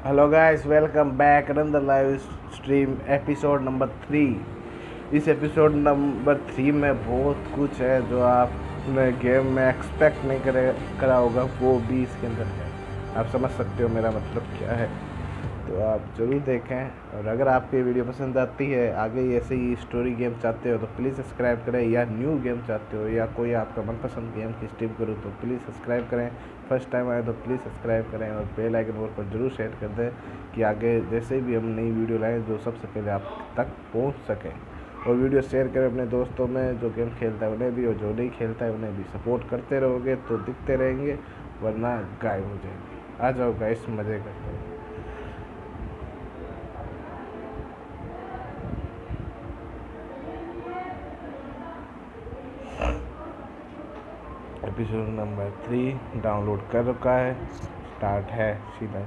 Hello guys, welcome back another live stream episode number 3। इस episode number 3 में बहुत कुछ है जो आपने गेम में एक्सपेक्ट नहीं करा होगा, वो भी इसके अंदर है। आप समझ सकते हो मेरा मतलब क्या है, तो आप ज़रूर देखें। और अगर आपको ये वीडियो पसंद आती है, आगे ऐसे ही स्टोरी गेम चाहते हो तो प्लीज़ सब्सक्राइब करें, या न्यू गेम चाहते हो या कोई आपका मनपसंद गेम की स्ट्रीम करूँ तो प्लीज़ सब्सक्राइब करें। फर्स्ट टाइम आए तो प्लीज़ सब्सक्राइब करें और बेल आइकन और पर ज़रूर शेयर कर दें कि आगे जैसे भी हम नई वीडियो लाएँ जो सबसे पहले आप तक पहुँच सकें। और वीडियो शेयर करें अपने दोस्तों में, जो गेम खेलता है उन्हें भी और जो नहीं खेलता है उन्हें भी। सपोर्ट करते रहोगे तो दिखते रहेंगे, वरना गायब हो जाएंगे। आ जाओ गाइस, मज़े करते हैं। एपिसोड नंबर 3 डाउनलोड कर रखा है, स्टार्ट है सीधा।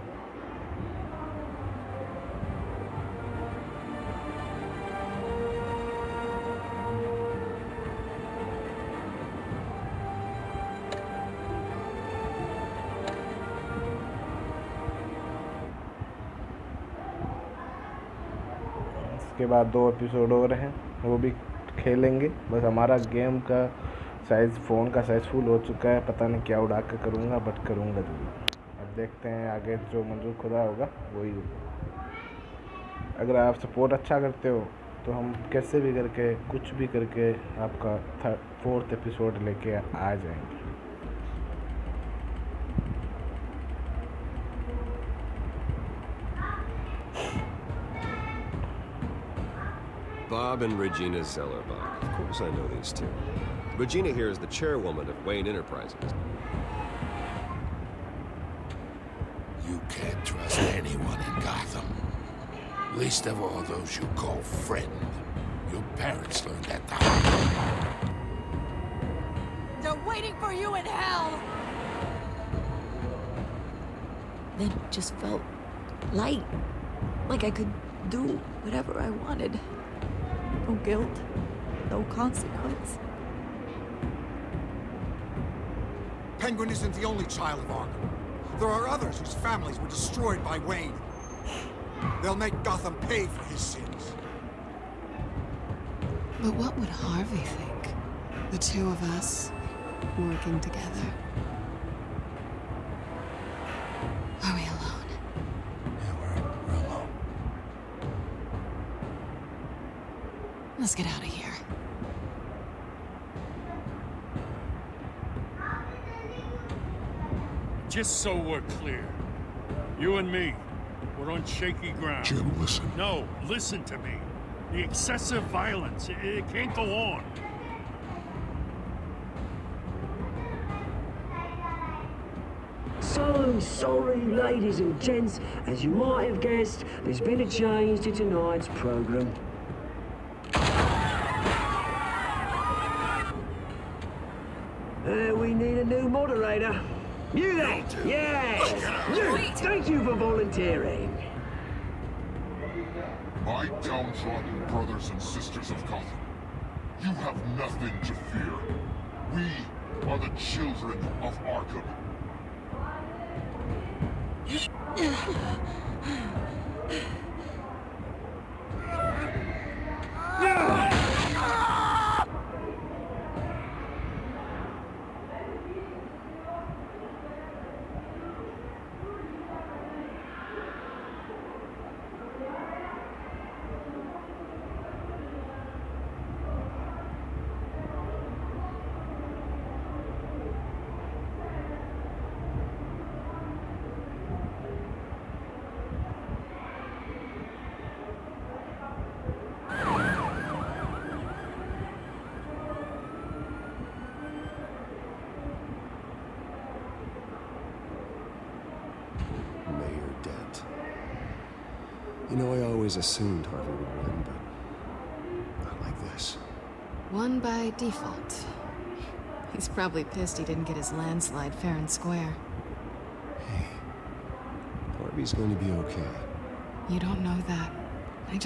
इसके बाद 2 एपिसोड और हैं, वो भी खेलेंगे। बस हमारा गेम का साइज़, फ़ोन का साइज़ फुल हो चुका है। पता नहीं क्या उड़ा के करूँगा, बट करूँगा ज़रूर। अब देखते हैं आगे जो मंजूर खुदा होगा वही होगा। अगर आप सपोर्ट अच्छा करते हो तो हम कैसे भी करके, कुछ भी करके आपका 4th एपिसोड लेके आ जाएंगे। Bob and Regina Zellerbach. Of course I know these two. Regina here is the chairwoman of Wayne Enterprises. You can't trust anyone in Gotham. Least of all those you call friend. Your parents learned that the hard way. They're waiting for you in hell! Then it just felt light. Like I could do whatever I wanted. No guilt, no consequence. Penguin isn't the only child of Arkham. There are others whose families were destroyed by Wayne. They'll make Gotham pay for his sins. But what would Harvey think? The two of us working together. Are we alone? Yeah, we're alone. Let's get out of here. Just so we're clear, you and me, we're on shaky ground. Jim, listen. No, listen to me. The excessive violence, it can't go on. So sorry, ladies and gents. As you might have guessed, there's been a change to tonight's program. We need a new moderator. You there? Yes! You! Thank you for volunteering. My downtrodden brothers and sisters of Gotham, you have nothing to fear. We are the children of Arkham. Mayor Dent. You know, I always assumed Harvey would win, but not like this. Won by default. He's probably pissed he didn't get his landslide fair and square. Hey, Harvey's going to be okay. You don't know that. I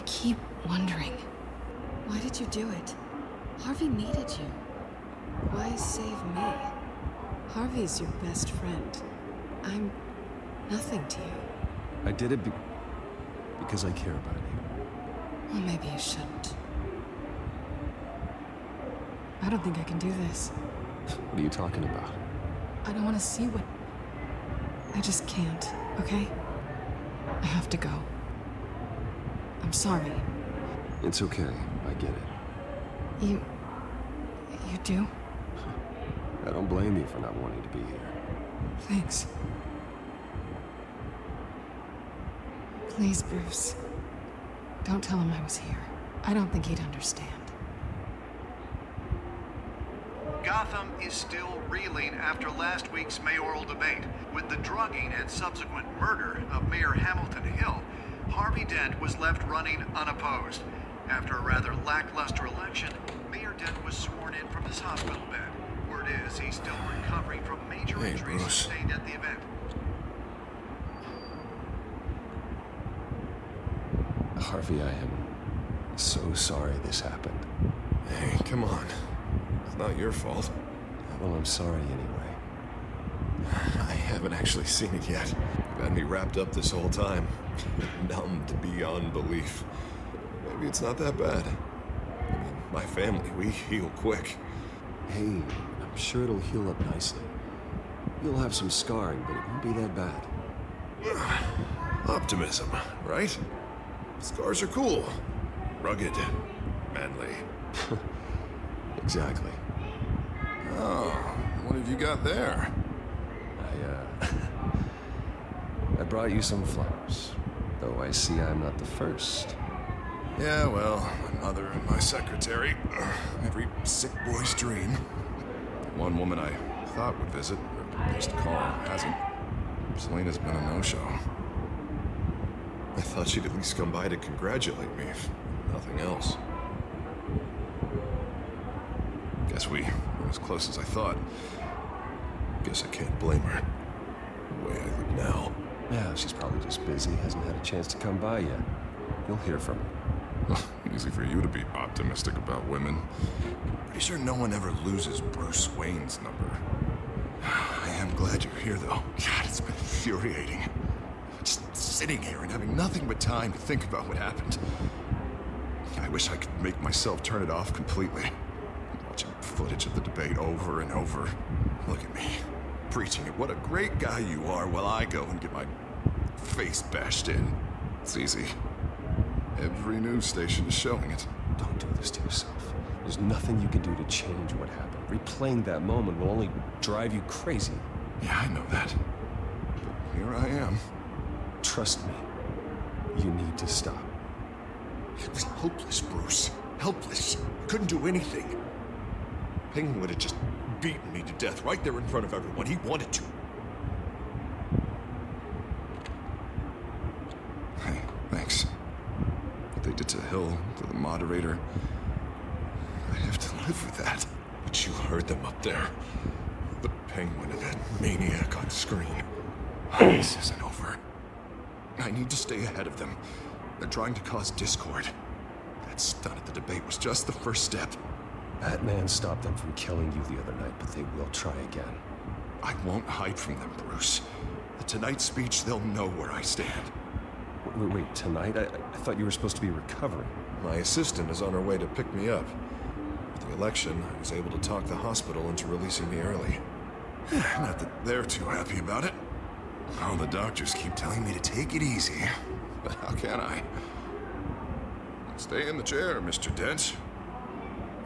keep wondering. Why did you do it? Harvey needed you. Why save me? Harvey's your best friend. I'm nothing to you. I did it because I care about you. Well, maybe you shouldn't. I don't think I can do this. What are you talking about? I don't want to see what... I just can't, okay? I have to go. I'm sorry. It's okay. I get it. You do? I don't blame you for not wanting to be here. Thanks. Please, Bruce. Don't tell him I was here. I don't think he'd understand. Gotham is still reeling after last week's mayoral debate. With the drugging and subsequent murder of Mayor Hamilton Hill, Harvey Dent was left running unopposed. After a rather lackluster election, Mayor Dent was sworn in from his hospital bed. Word is he's still recovering from major injuries sustained at the event. Harvey, I am so sorry this happened. Hey, come on. It's not your fault. Well, I'm sorry anyway. I haven't actually seen it yet. You've had me wrapped up this whole time. Numbed beyond belief. Maybe it's not that bad. I mean, my family, we heal quick. Hey, I'm sure it'll heal up nicely. You'll have some scarring, but it won't be that bad. Optimism, right? Scars are cool. Rugged. Manly. Exactly. Oh, what have you got there? I brought you some flowers. Though I see I'm not the first. Yeah, well, my mother and my secretary. Every sick boy's dream. One woman I thought would visit, or at least call, hasn't. Selina's been a no-show. I thought she'd at least come by to congratulate me, if nothing else. Guess we were as close as I thought. Guess I can't blame her. The way I live now. Yeah, she's probably just busy, hasn't had a chance to come by yet. You'll hear from her. Easy for you to be optimistic about women. Pretty sure no one ever loses Bruce Wayne's number. I am glad you're here, though. God, it's been infuriating. Just sitting here and having nothing but time to think about what happened. I wish I could make myself turn it off completely. Watching footage of the debate over and over. Look at me, preaching at what a great guy you are while I go and get my face bashed in. It's easy. Every news station is showing it. Don't do this to yourself. There's nothing you can do to change what happened. Replaying that moment will only drive you crazy. Yeah, I know that. But here I am. Trust me. You need to stop. It was hopeless, Bruce. Helpless. Couldn't do anything. Penguin would have just beaten me to death right there in front of everyone. He wanted to. Hey, thanks. What they did to Hill, to the moderator. I have to live with that. But you heard them up there. The Penguin and that maniac on screen. This isn't over. I need to stay ahead of them. They're trying to cause discord. That stunt at the debate was just the first step. Batman stopped them from killing you the other night, but they will try again. I won't hide from them, Bruce. The Tonight speech, they'll know where I stand. Wait, tonight? I thought you were supposed to be recovering. My assistant is on her way to pick me up. With the election, I was able to talk the hospital into releasing me early. Not that they're too happy about it. All the doctors keep telling me to take it easy. But how can I? Stay in the chair, Mr. Dent.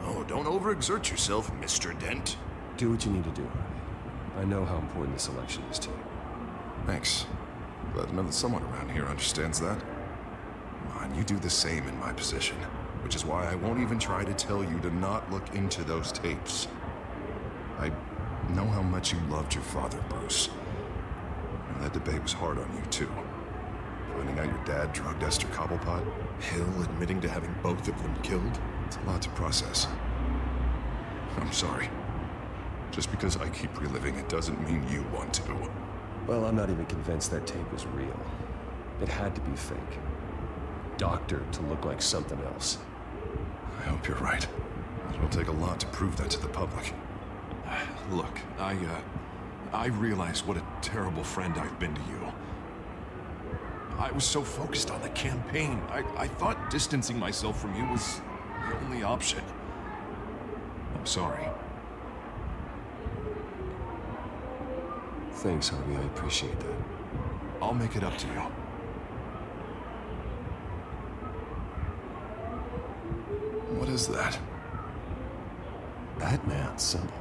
Oh, don't overexert yourself, Mr. Dent. Do what you need to do, Harvey. I know how important this election is to you. Thanks. Glad to know that someone around here understands that. Come on, you do the same in my position. Which is why I won't even try to tell you to not look into those tapes. I know how much you loved your father, Bruce. And that debate was hard on you, too. Finding out your dad drugged Esther Cobblepot, Hill admitting to having both of them killed. It's a lot to process. I'm sorry. Just because I keep reliving it doesn't mean you want to. Well, I'm not even convinced that tape was real. It had to be fake. Doctored to look like something else. I hope you're right. It'll take a lot to prove that to the public. Look, I realize what a terrible friend I've been to you. I was so focused on the campaign. I thought distancing myself from you was the only option. I'm sorry. Thanks, Harvey. I appreciate that. I'll make it up to you. What is that? Batman symbol.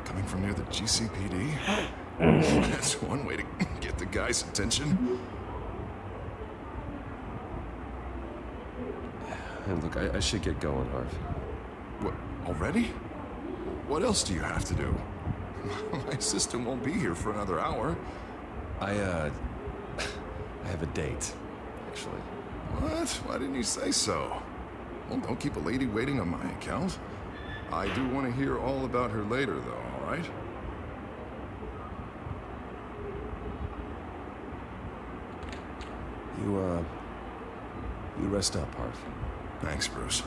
Coming from near the GCPD? That's one way to get the guy's attention. And look, I should get going, Harvey. What, already? What else do you have to do? My assistant won't be here for another hour. I have a date, actually. What? Why didn't you say so? Well, don't keep a lady waiting on my account. I do want to hear all about her later, though, all right? You rest up, Harvey. Thanks, Bruce.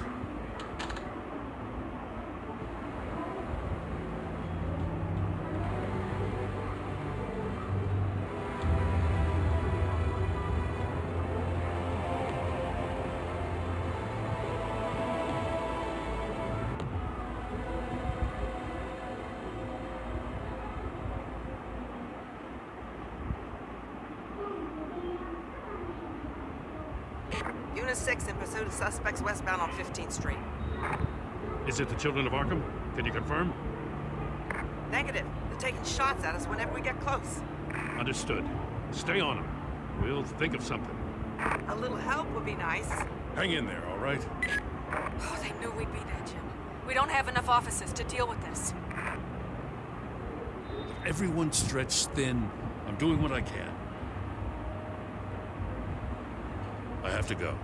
Unit 6 in pursuit of suspects westbound on 15th Street. Is it the Children of Arkham? Can you confirm? Negative. They're taking shots at us whenever we get close. Understood. Stay on them. We'll think of something. A little help would be nice. Hang in there, all right? Oh, they knew we'd be there, Jim. We don't have enough officers to deal with this. Everyone's stretched thin. I'm doing what I can. I have to go.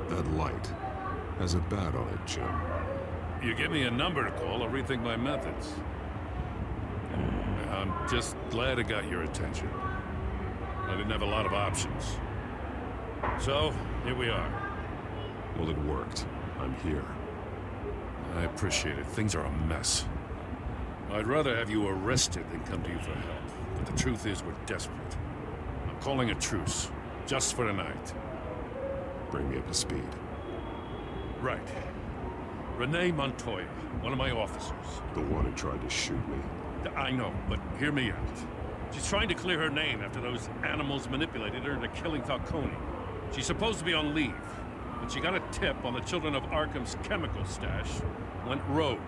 That light has a bat on it, Jim. You give me a number to call, I'll rethink my methods. I'm just glad I got your attention. I didn't have a lot of options. So, here we are. Well, it worked. I'm here. I appreciate it. Things are a mess. I'd rather have you arrested than come to you for help. But the truth is, we're desperate. I'm calling a truce, just for tonight. Bring me up to speed. Right. Renee Montoya, one of my officers. The one who tried to shoot me. I know, but hear me out. She's trying to clear her name after those animals manipulated her into killing Falcone. She's supposed to be on leave, but she got a tip on the Children of Arkham's chemical stash, went rogue.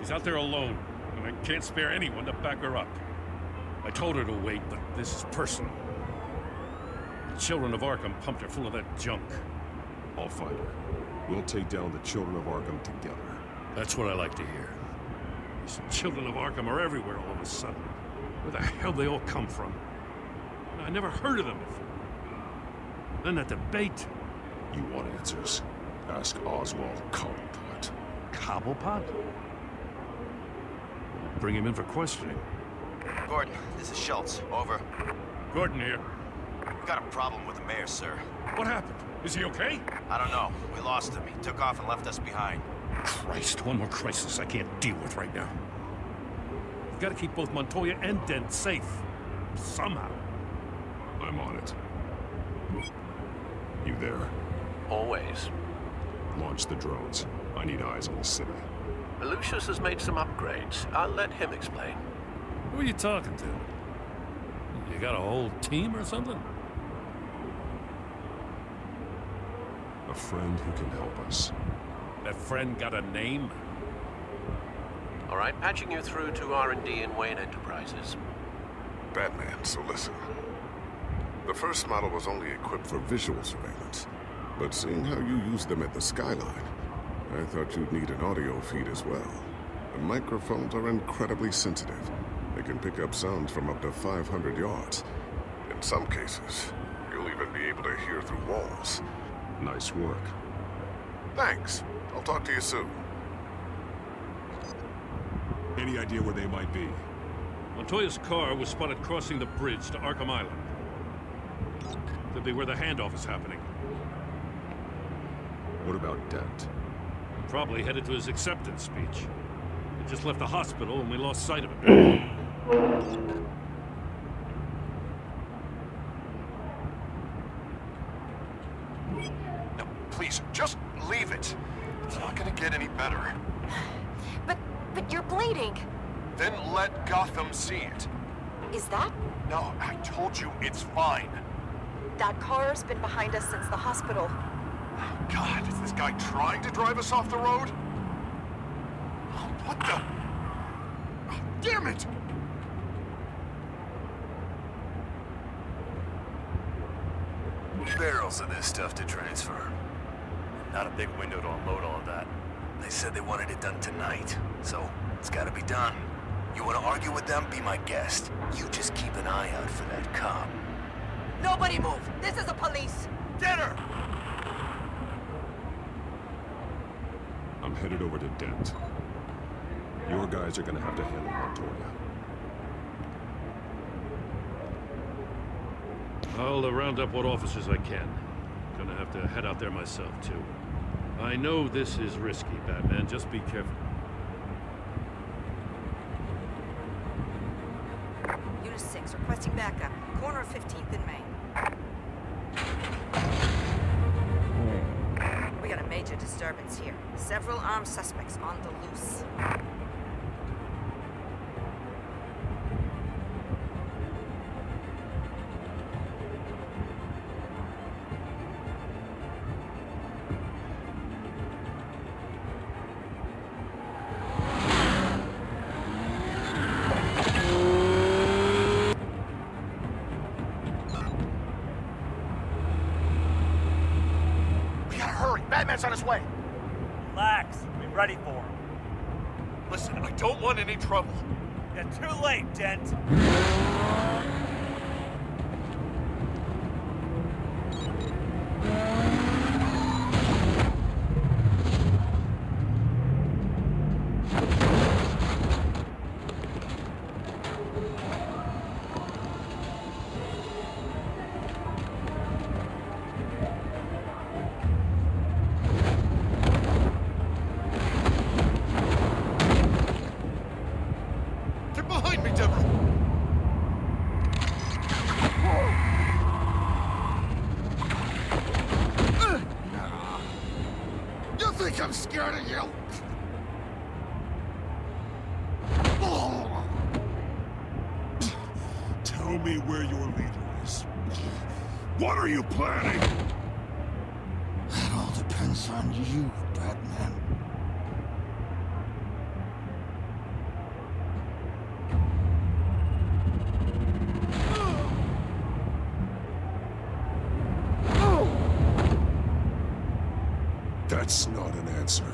She's out there alone, and I can't spare anyone to back her up. I told her to wait, but this is personal. The Children of Arkham pumped her full of that junk. I'll find her. We'll take down the Children of Arkham together. That's what I like to hear. These Children of Arkham are everywhere all of a sudden. Where the hell they all come from? I never heard of them before. Then that debate. You want answers? Ask Oswald Cobblepot. Cobblepot? Bring him in for questioning. Gordon, this is Schultz. Over. Gordon here. We've got a problem with the mayor, sir. What happened? Is he okay? I don't know. We lost him. He took off and left us behind. Christ, one more crisis I can't deal with right now. We've got to keep both Montoya and Dent safe. Somehow. I'm on it. You there? Always. Launch the drones. I need eyes on the city. Lucius has made some upgrades. I'll let him explain. Who are you talking to? You got a whole team or something? A friend who can help us. That friend got a name? All right, patching you through to R&D in Wayne Enterprises. Batman, so listen. The first model was only equipped for visual surveillance, but seeing how you use them at the skyline, I thought you'd need an audio feed as well. The microphones are incredibly sensitive. They can pick up sounds from up to 500 yards. In some cases, you'll even be able to hear through walls. Nice work. Thanks. I'll talk to you soon. Any idea where they might be? Montoya's car was spotted crossing the bridge to Arkham Island. Could be where the handoff is happening. What about Dent? Probably headed to his acceptance speech. He just left the hospital and we lost sight of him. No, please, just leave it. It's not gonna get any better. But you're bleeding. Then let Gotham see it. Is that? No, I told you it's fine. That car's been behind us since the hospital. God, is this guy trying to drive us off the road? Oh, what the? Oh, damn it! Barrels of this stuff to transfer. Not a big window to unload all of that. They said they wanted it done tonight, so it's gotta be done. You wanna argue with them? Be my guest. You just keep an eye out for that cop. Nobody move! This is the police! Get her! I'm headed over to Dent. Your guys are gonna have to handle Montoya. I'll round up what officers I can. Gonna have to head out there myself, too. I know this is risky, Batman. Just be careful. Unit 6, requesting backup. Corner of 15th and Main. We got a major disturbance here. Several armed suspects on the loose. Batman's on his way. Relax. Be ready for him. Listen, I don't want any trouble. You're too late, Dent. I'm scared of you. Tell me where your leader is. What are you planning? That all depends on you, Batman. That's not an answer.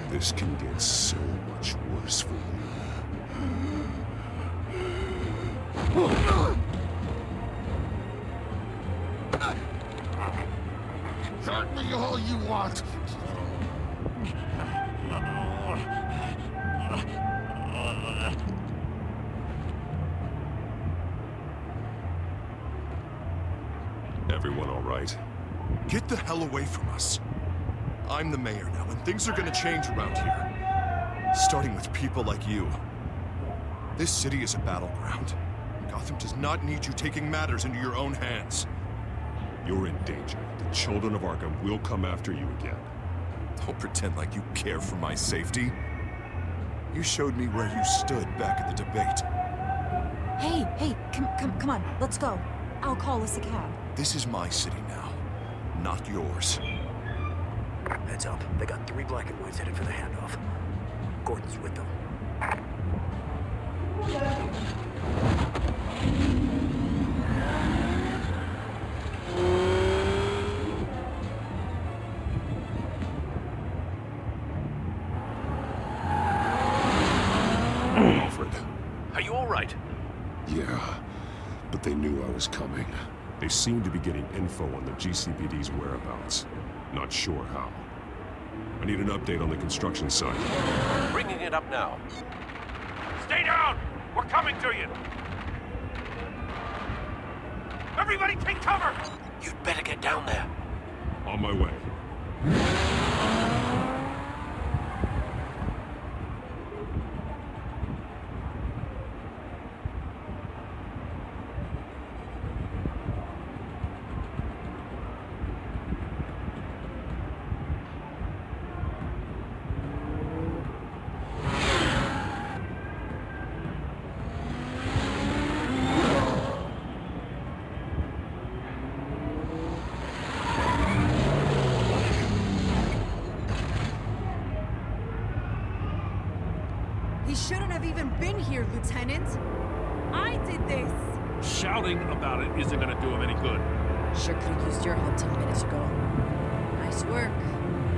This can get so much worse for you. Hurt me all you want. Everyone all right? Get the hell away from us. I'm the mayor now, and things are gonna change around here. Starting with people like you. This city is a battleground. Gotham does not need you taking matters into your own hands. You're in danger. The children of Arkham will come after you again. Don't pretend like you care for my safety. You showed me where you stood back at the debate. Hey, come on, let's go. I'll call us a cab. This is my city now, not yours. Heads up. They got 3 black and whites headed for the handoff. Gordon's with them. Alfred. Are you all right? Yeah, but they knew I was coming. They seem to be getting info on the GCPD's whereabouts. Not sure how. I need an update on the construction site. Bringing it up now. Stay down! We're coming to you! Everybody take cover! You'd better get down there. On my way. shouldn't have even been here, Lieutenant. I did this. Shouting about it isn't gonna do him any good. Sure could have used your help 10 minutes ago. Nice work.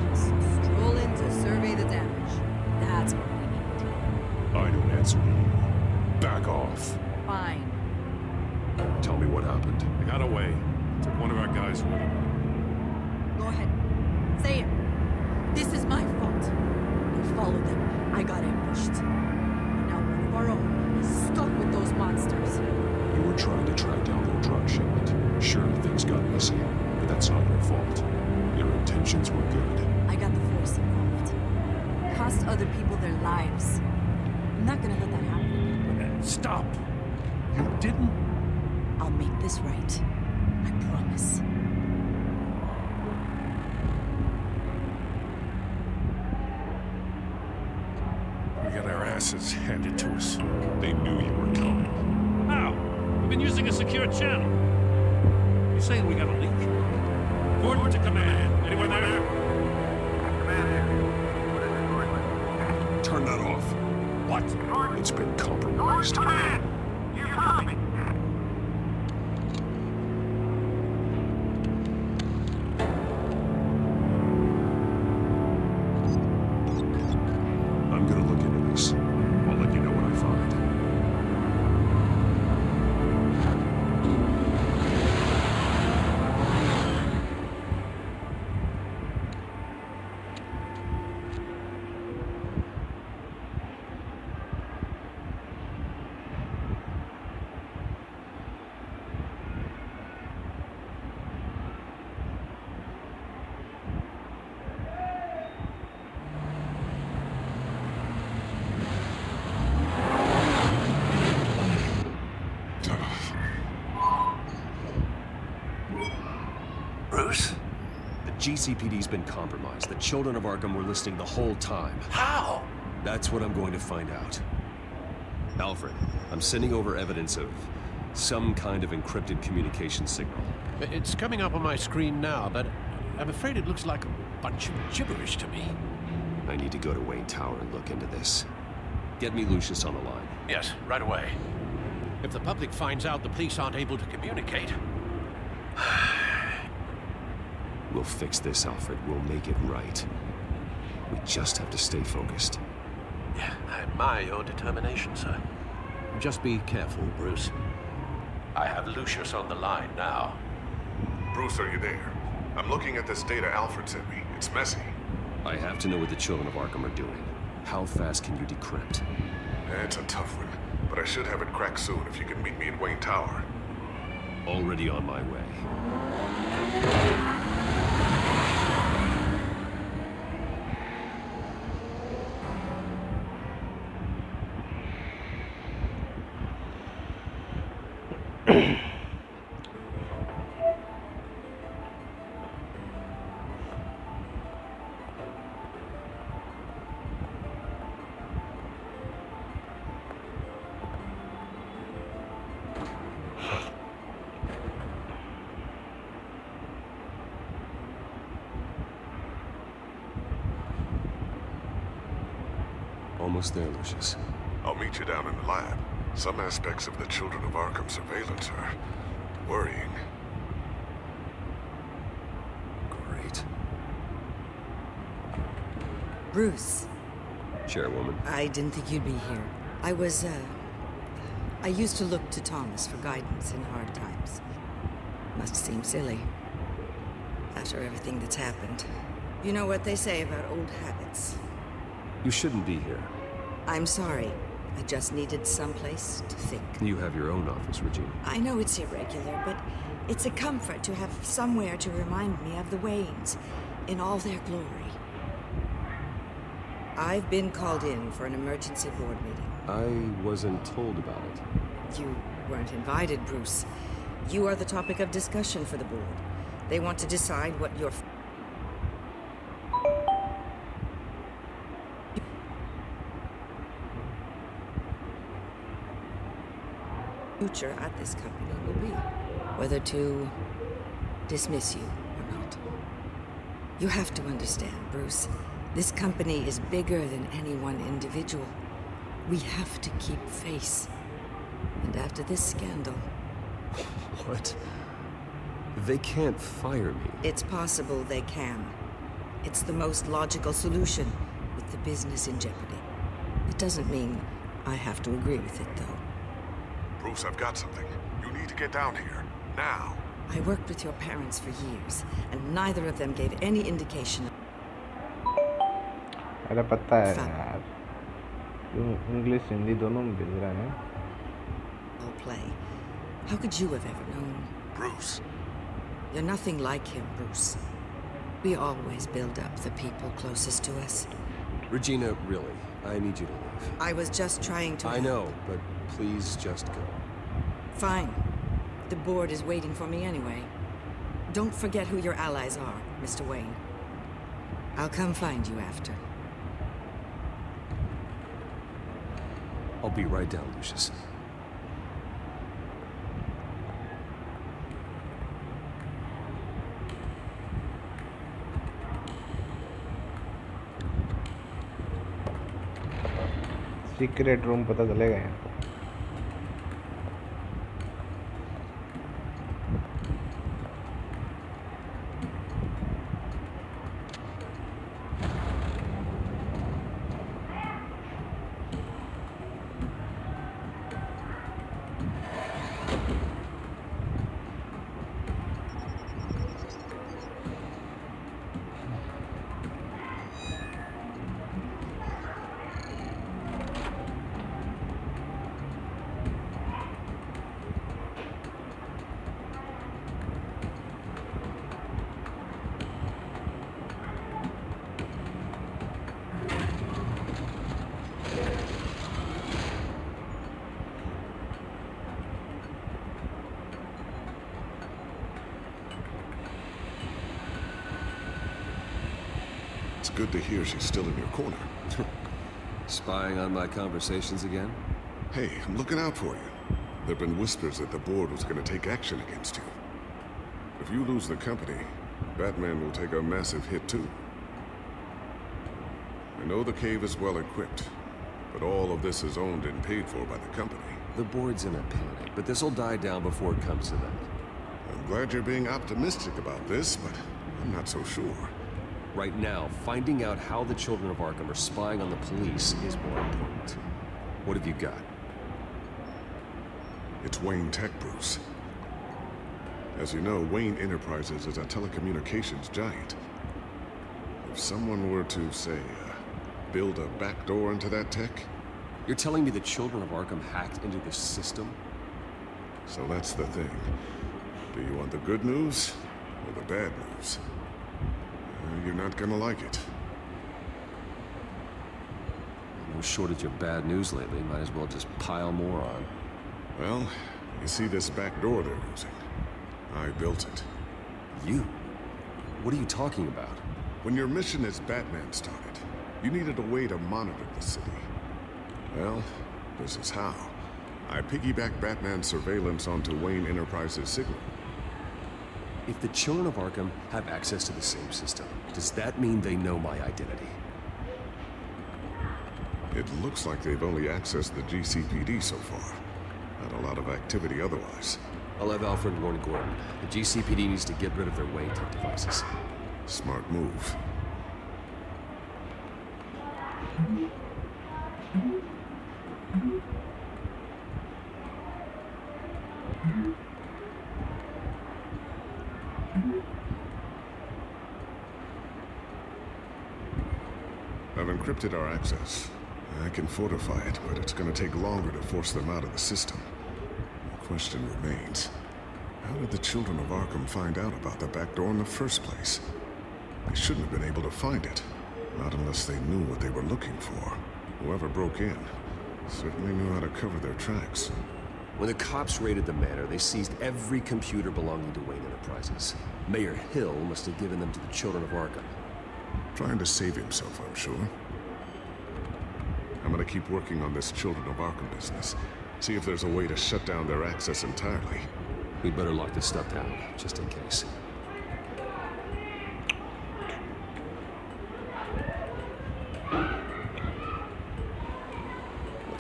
Just stroll in to survey the damage. That's what we need. I don't answer to you. Back off. Fine. Tell me what happened. They got away. Took one of our guys with them. Go ahead. Say it. This is my fault. I followed them. I got ambushed. And now one of our own is stuck with those monsters. You were trying to track down their drug shipment. Sure, things got messy, but that's not your fault. Your intentions were good. I got the force involved. Cost other people their lives. I'm not gonna let that happen. Stop! You didn't? I'll make this right. I promise. We got our asses handed to us. They knew you were coming. How? We've been using a secure channel. You saying we got a leak? Forward to command. Anyone there? Turn that off. What? It's been compromised. I'm gonna look into this. I'll let you know what I find. Bruce? The GCPD's been compromised. The children of Arkham were listening the whole time. How? That's what I'm going to find out. Alfred, I'm sending over evidence of some kind of encrypted communication signal. It's coming up on my screen now, but I'm afraid it looks like a bunch of gibberish to me. I need to go to Wayne Tower and look into this. Get me Lucius on the line. Yes, right away. If the public finds out the police aren't able to communicate... We'll fix this, Alfred. We'll make it right. We just have to stay focused. Yeah, I admire your determination, sir. Just be careful, Bruce. I have Lucius on the line now. Bruce, are you there? I'm looking at this data Alfred sent me. It's messy. I have to know what the children of Arkham are doing. How fast can you decrypt? It's a tough one, but I should have it cracked soon if you can meet me at Wayne Tower. Already on my way. Almost there, Lucius. I'll meet you down in the lab. Some aspects of the Children of Arkham surveillance are worrying. Great. Bruce. Chairwoman. I didn't think you'd be here. I used to look to Thomas for guidance in hard times. Must seem silly. After everything that's happened. You know what they say about old habits. You shouldn't be here. I'm sorry. I just needed someplace to think. You have your own office, Regina. I know it's irregular, but it's a comfort to have somewhere to remind me of the Waynes in all their glory. I've been called in for an emergency board meeting. I wasn't told about it. You weren't invited, Bruce. You are the topic of discussion for the board. They want to decide what your future at this company will be. Whether to dismiss you or not. You have to understand, Bruce. This company is bigger than any one individual. We have to keep face. And after this scandal... What? They can't fire me. It's possible they can. It's the most logical solution, with the business in jeopardy. It doesn't mean I have to agree with it, though. Bruce, I've got something. You need to get down here. Now. I worked with your parents for years, and neither of them gave any indication. अरे पता है यार, क्यों English Hindi दोनों में भेज रहा है? Play. How could you have ever known? Bruce. You're nothing like him, Bruce. We always build up the people closest to us. Regina, really, I need you to leave. I was just trying to... I know, but please just go. Fine. The board is waiting for me anyway. Don't forget who your allies are, Mr. Wayne. I'll come find you after. I'll be right down, Lucius. Secret room पता चलेगा यहाँ को। It's good to hear she's still in your corner. Spying on my conversations again? Hey, I'm looking out for you. There've been whispers that the board was going to take action against you. If you lose the company, Batman will take a massive hit too. I know the cave is well equipped, but all of this is owned and paid for by the company. The board's in a panic, but this'll die down before it comes to that. I'm glad you're being optimistic about this, but I'm not so sure. Right now, finding out how the children of Arkham are spying on the police is more important. What have you got? It's Wayne Tech, Bruce. As you know, Wayne Enterprises is a telecommunications giant. If someone were to, say, build a backdoor into that tech... You're telling me the children of Arkham hacked into this system? So that's the thing. Do you want the good news or the bad news? You're not gonna like it. No shortage of bad news lately. Might as well just pile more on. Well, you see this back door they're using? I built it. You? What are you talking about? When your mission as Batman started, you needed a way to monitor the city. Well, this is how. I piggybacked Batman's surveillance onto Wayne Enterprises' signal. If the children of Arkham have access to the same system, does that mean they know my identity? It looks like they've only accessed the GCPD so far. Not a lot of activity otherwise. I'll have Alfred warn Gordon. The GCPD needs to get rid of their Wayne Tech devices. Smart move. I've encrypted our access. I can fortify it, but it's going to take longer to force them out of the system. The question remains, how did the children of Arkham find out about the back door in the first place? They shouldn't have been able to find it. Not unless they knew what they were looking for. Whoever broke in certainly knew how to cover their tracks. When the cops raided the manor, they seized every computer belonging to Wayne Enterprises. Mayor Hill must have given them to the children of Arkham. Trying to save himself, I'm sure. I'm gonna keep working on this Children of Arkham business. See if there's a way to shut down their access entirely. We'd better lock this stuff down, just in case.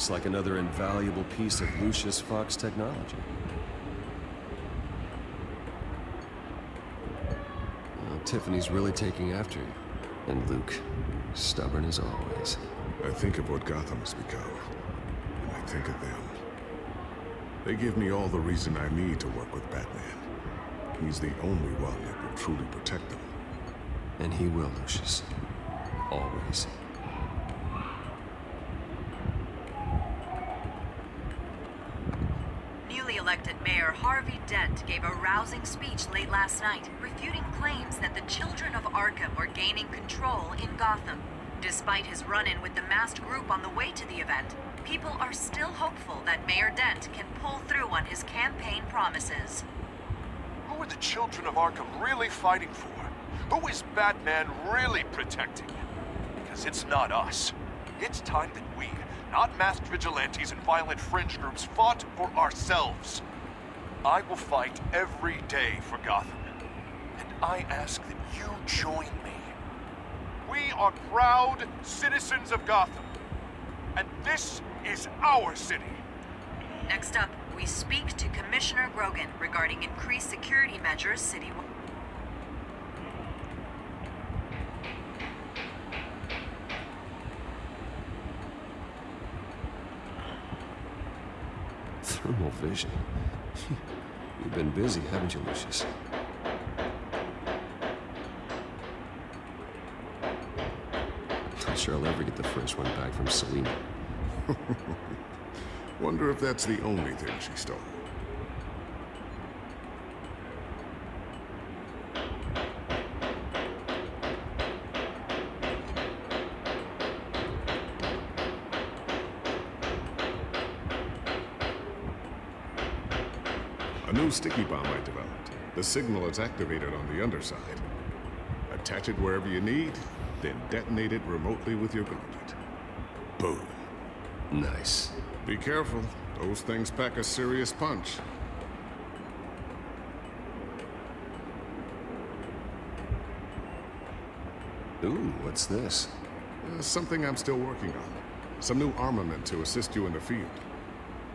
Looks like another invaluable piece of Lucius Fox technology. Well, Tiffany's really taking after you. And Luke, stubborn as always. I think of what Gotham has become, and I think of them. They give me all the reason I need to work with Batman. He's the only one that will truly protect them. And he will, Lucius. Always. Newly elected Mayor Harvey Dent gave a rousing speech late last night, refuting claims that the children of Arkham were gaining control in Gotham. Despite his run-in with the masked group on the way to the event, people are still hopeful that Mayor Dent can pull through on his campaign promises. Who are the children of Arkham really fighting for? Who is Batman really protecting? Because it's not us. It's time that we, not masked vigilantes and violent fringe groups, fought for ourselves. I will fight every day for Gotham. And I ask that you join me. We are proud citizens of Gotham. And this is our city. Next up, we speak to Commissioner Grogan regarding increased security measures citywide. Thermal vision. You've been busy, haven't you, Lucius? Not sure I'll ever get the first one back from Selina. Wonder if that's the only thing she stole. A new sticky bomb I developed. The signal is activated on the underside. Attach it wherever you need, then detonate it remotely with your gauntlet. Boom. Nice. Be careful. Those things pack a serious punch. Ooh, what's this? Something I'm still working on. Some new armament to assist you in the field.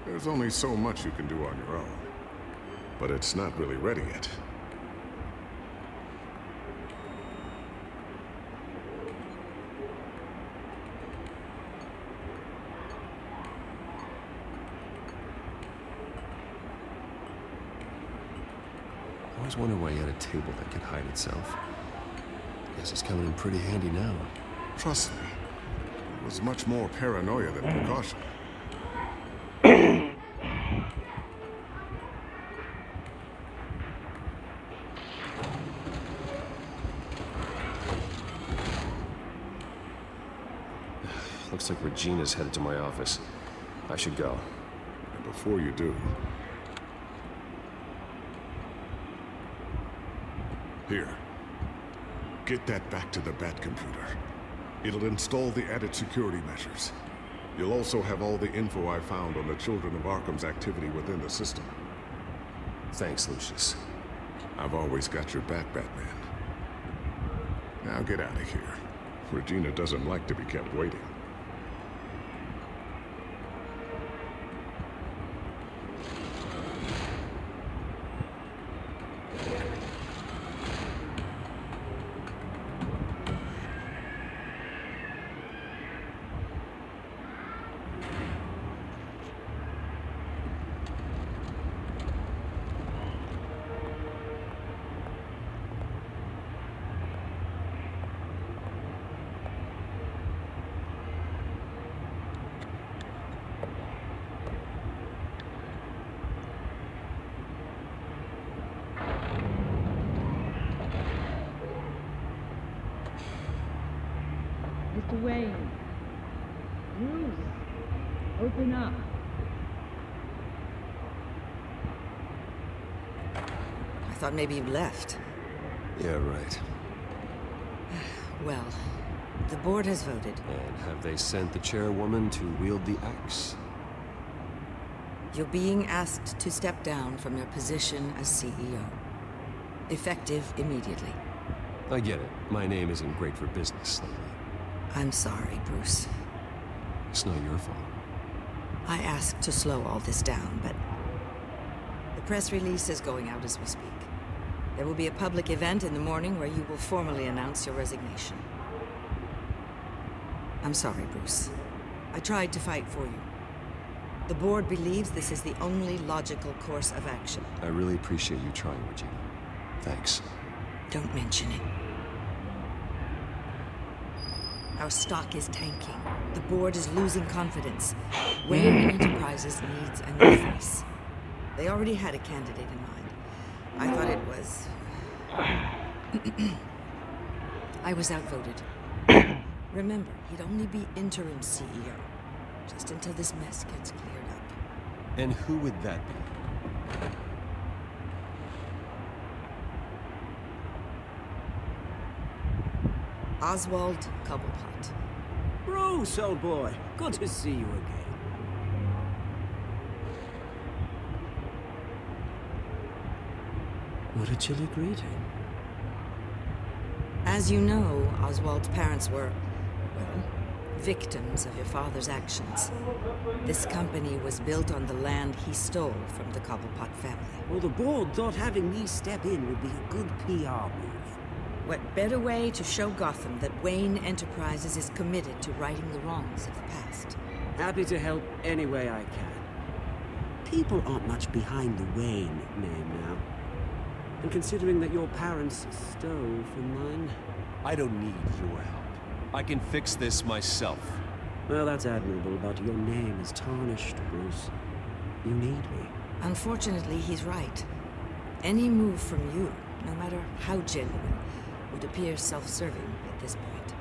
There's only so much you can do on your own. But it's not really ready yet. I always wonder why you had a table that could hide itself. Guess it's coming in pretty handy now. Trust me, it was much more paranoia than precaution. Looks like Regina's headed to my office. I should go. And before you do... Here. Get that back to the Bat computer. It'll install the added security measures. You'll also have all the info I found on the Children of Arkham's activity within the system. Thanks, Lucius. I've always got your back, Batman. Now get out of here. Regina doesn't like to be kept waiting. Mr. Wayne. Bruce, open up. I thought maybe you left. Yeah, right. Well, the board has voted. And have they sent the chairwoman to wield the axe? You're being asked to step down from your position as CEO. Effective immediately. I get it. My name isn't great for business lately. I'm sorry, Bruce. It's not your fault. I asked to slow all this down, but the press release is going out as we speak. There will be a public event in the morning where you will formally announce your resignation. I'm sorry, Bruce. I tried to fight for you. The board believes this is the only logical course of action. I really appreciate you trying, Regina. Thanks. Don't mention it. Our stock is tanking. The board is losing confidence. Wayne Enterprises needs a new face. They already had a candidate in mind. I thought it was... I was outvoted. Remember, he'd only be interim CEO, just until this mess gets cleared up. And who would that be? Oswald Cobblepot. Bruce, old boy. Good to see you again. What a chilly greeting. As you know, Oswald's parents were, well, victims of your father's actions. This company was built on the land he stole from the Cobblepot family. Well, the board thought having me step in would be a good PR move. What better way to show Gotham that Wayne Enterprises is committed to righting the wrongs of the past? Happy to help any way I can. People aren't much behind the Wayne name now. And considering that your parents stole from mine... I don't need your help. I can fix this myself. Well, that's admirable, but your name is tarnished, Bruce. You need me. Unfortunately, he's right. Any move from you, no matter how genuine, would appear self-serving at this point.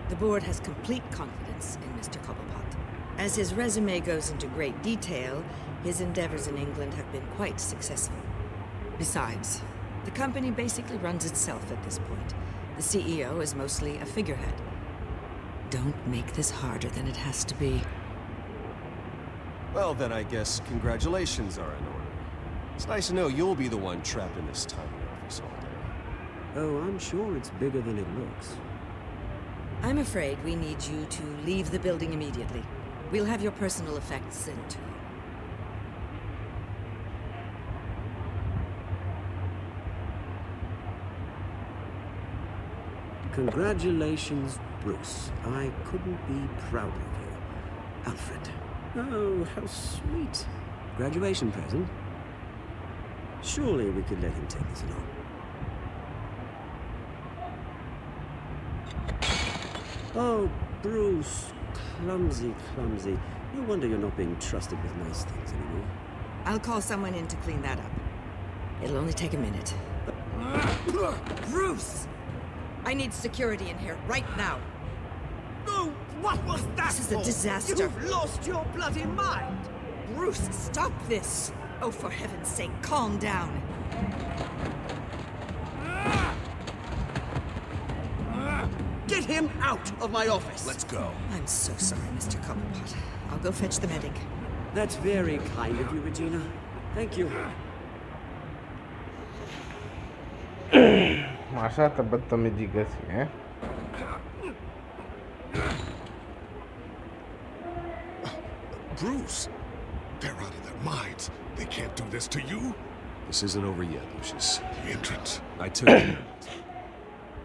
The board has complete confidence in Mr. Cobblepot. As his resume goes into great detail, his endeavors in England have been quite successful. Besides, the company basically runs itself at this point. The CEO is mostly a figurehead. Don't make this harder than it has to be. Well, then I guess congratulations are in order. It's nice to know you'll be the one trapped in this tiny office all day. Oh, I'm sure it's bigger than it looks. I'm afraid we need you to leave the building immediately. We'll have your personal effects sent to you. Congratulations, Bruce. I couldn't be prouder of you. Alfred. Oh, how sweet. Graduation present? Surely we could let him take this along. Oh, Bruce. Clumsy, clumsy. No wonder you're not being trusted with nice things anymore. I'll call someone in to clean that up. It'll only take a minute. Bruce! I need security in here, right now. Oh, what was that? This is a disaster. You've lost your bloody mind! Bruce, stop this! Oh, for heaven's sake, calm down. Get him out of my office! Let's go. I'm so sorry, Mr. Cobblepot. I'll go fetch the medic. That's very kind of you, Regina. Thank you. Masa बदतमीजी कैसी है? Bruce, they're out of their minds. They can't do this to you. This isn't over yet, Lucius. The entrance. I took care of it.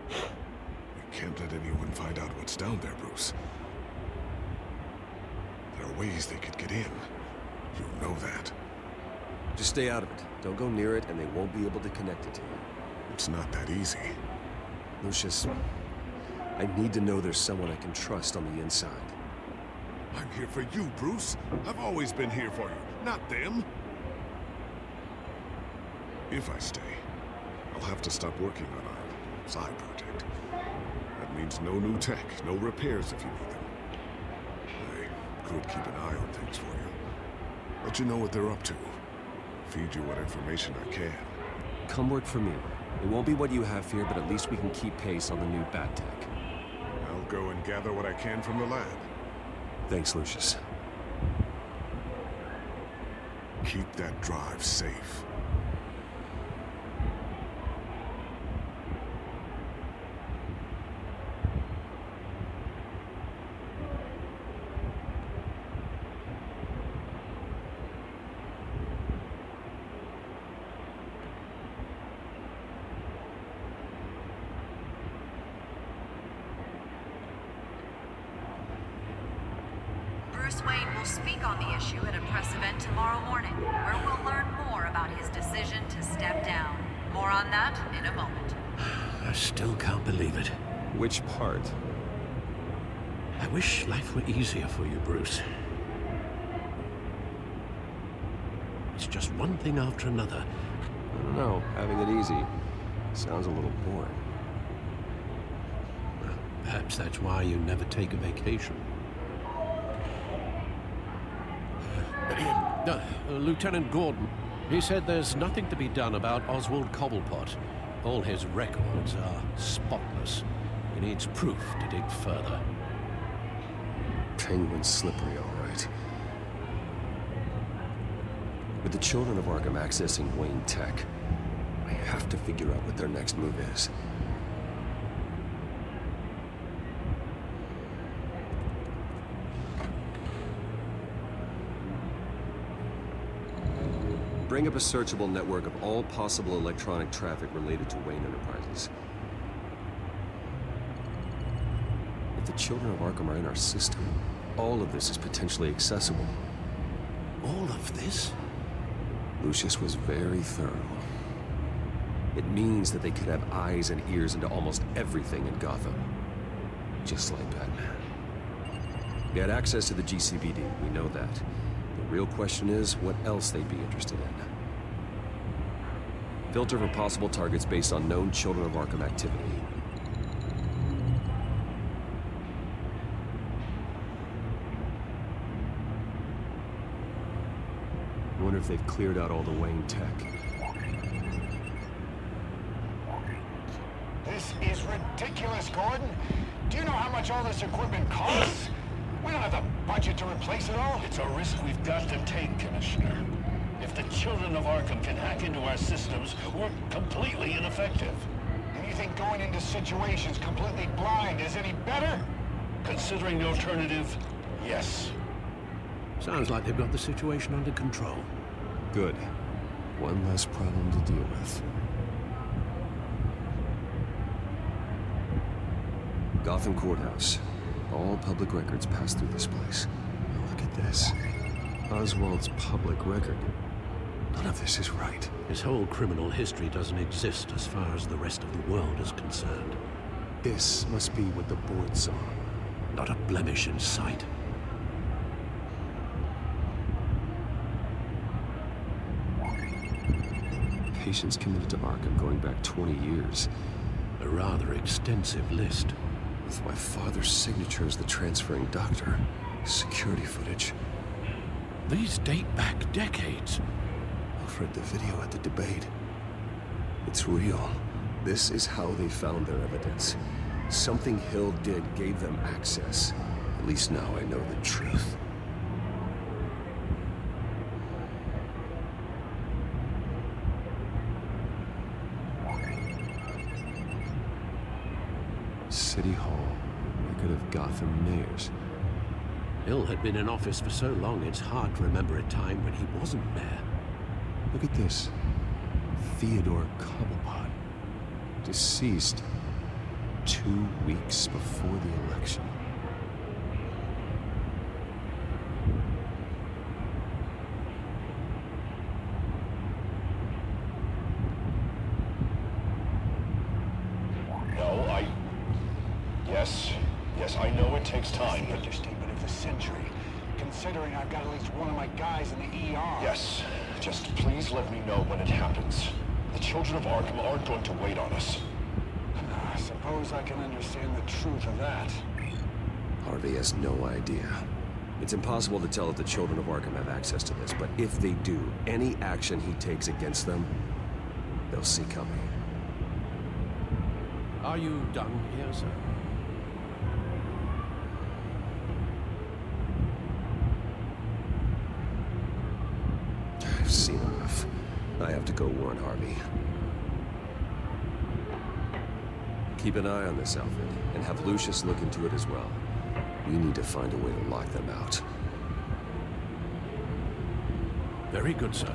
We can't let anyone find out what's down there, Bruce. There are ways they could get in. You know that. Just stay out of it. Don't go near it, and they won't be able to connect it to you. It's not that easy. Lucius, I need to know there's someone I can trust on the inside. I'm here for you, Bruce. I've always been here for you, not them. If I stay, I'll have to stop working on our side project. That means no new tech, no repairs if you need them. I could keep an eye on things for you. Let you know what they're up to. Feed you what information I can. Come work for me. It won't be what you have here, but at least we can keep pace on the new bat tech. I'll go and gather what I can from the lab. Thanks, Lucius. Keep that drive safe. speak on the issue at a press event tomorrow morning, where we'll learn more about his decision to step down. More on that in a moment. I still can't believe it. Which part? I wish life were easier for you, Bruce. It's just one thing after another. I don't know. Having it easy sounds a little boring. Perhaps that's why you never take a vacation. Lieutenant Gordon, he said there's nothing to be done about Oswald Cobblepot. All his records are spotless. He needs proof to dig further. Penguin's slippery, all right. With the children of Arkham accessing Wayne Tech, I have to figure out what their next move is. Bring up a searchable network of all possible electronic traffic related to Wayne Enterprises. If the children of Arkham are in our system, all of this is potentially accessible. All of this? Lucius was very thorough. It means that they could have eyes and ears into almost everything in Gotham. Just like Batman. They had access to the GCPD, we know that. The real question is, what else they'd be interested in. Filter for possible targets based on known Children of Arkham activity. I wonder if they've cleared out all the Wayne tech. This is ridiculous, Gordon. Do you know how much all this equipment costs? We don't have the budget to replace it all. It's a risk we've got to take, Commissioner. If the children of Arkham can hack into our systems, we're completely ineffective. And you think going into situations completely blind is any better? Considering the alternative, yes. Sounds like they've got the situation under control. Good. One less problem to deal with. Gotham Courthouse. All public records pass through this place. Now look at this. Oswald's public record. None of this is right. His whole criminal history doesn't exist as far as the rest of the world is concerned. This must be what the board saw. Not a blemish in sight. Patients committed to Arkham going back 20 years. A rather extensive list. With my father's signature as the transferring doctor. Security footage. These date back decades. Alfred, the video at the debate. It's real. This is how they found their evidence. Something Hill did gave them access. At least now I know the truth. City Hall. Record of Gotham mayors. Hill had been in office for so long, it's hard to remember a time when he wasn't mayor. Look at this. Theodore Cobblepot. Deceased 2 weeks before the election. Yes, I know it takes time, but... the understatement of the century, considering I've got at least one of my guys in the ER. Yes, just please let me know when it happens. The children of Arkham aren't going to wait on us. I suppose I can understand the truth of that. Harvey has no idea. It's impossible to tell if the children of Arkham have access to this, but if they do, any action he takes against them, they'll see coming. Are you done here, sir? I've seen enough. I have to go warn Harvey. Keep an eye on this outfit, and have Lucius look into it as well. We need to find a way to lock them out. Very good, sir.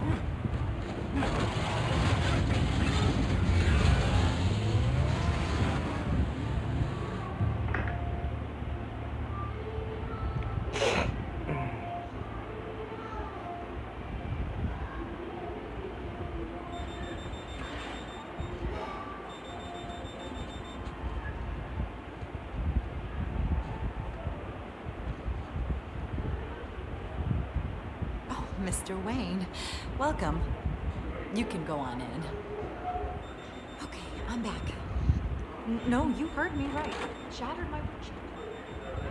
Mr. Wayne, welcome. You can go on in. Okay, I'm back. No, you heard me right. Shattered my windshield.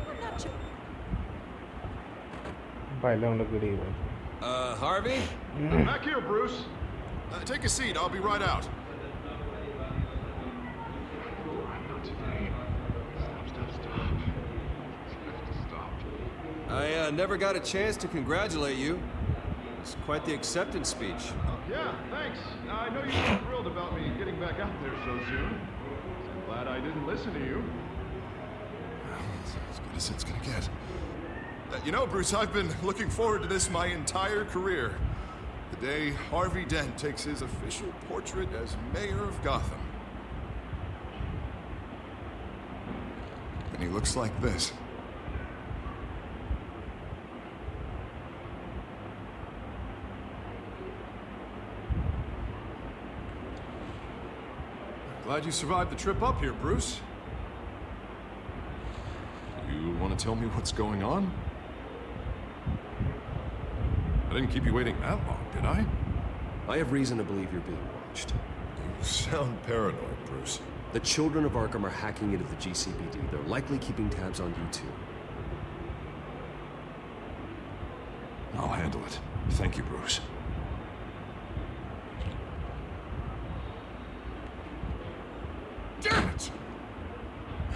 I'm not joking. Harvey? Back here, Bruce. Take a seat. I'll be right out. I never got a chance to congratulate you. It's quite the acceptance speech. Yeah, thanks. I know you were thrilled about me getting back out there so soon. I'm glad I didn't listen to you. Well, it's as good as it's gonna get. You know, Bruce, I've been looking forward to this my entire career. The day Harvey Dent takes his official portrait as mayor of Gotham. And he looks like this. Glad you survived the trip up here, Bruce. You want to tell me what's going on? I didn't keep you waiting that long, did I? I have reason to believe you're being watched. You sound paranoid, Bruce. The children of Arkham are hacking into the GCPD. They're likely keeping tabs on you too. I'll handle it. Thank you, Bruce. Damn it!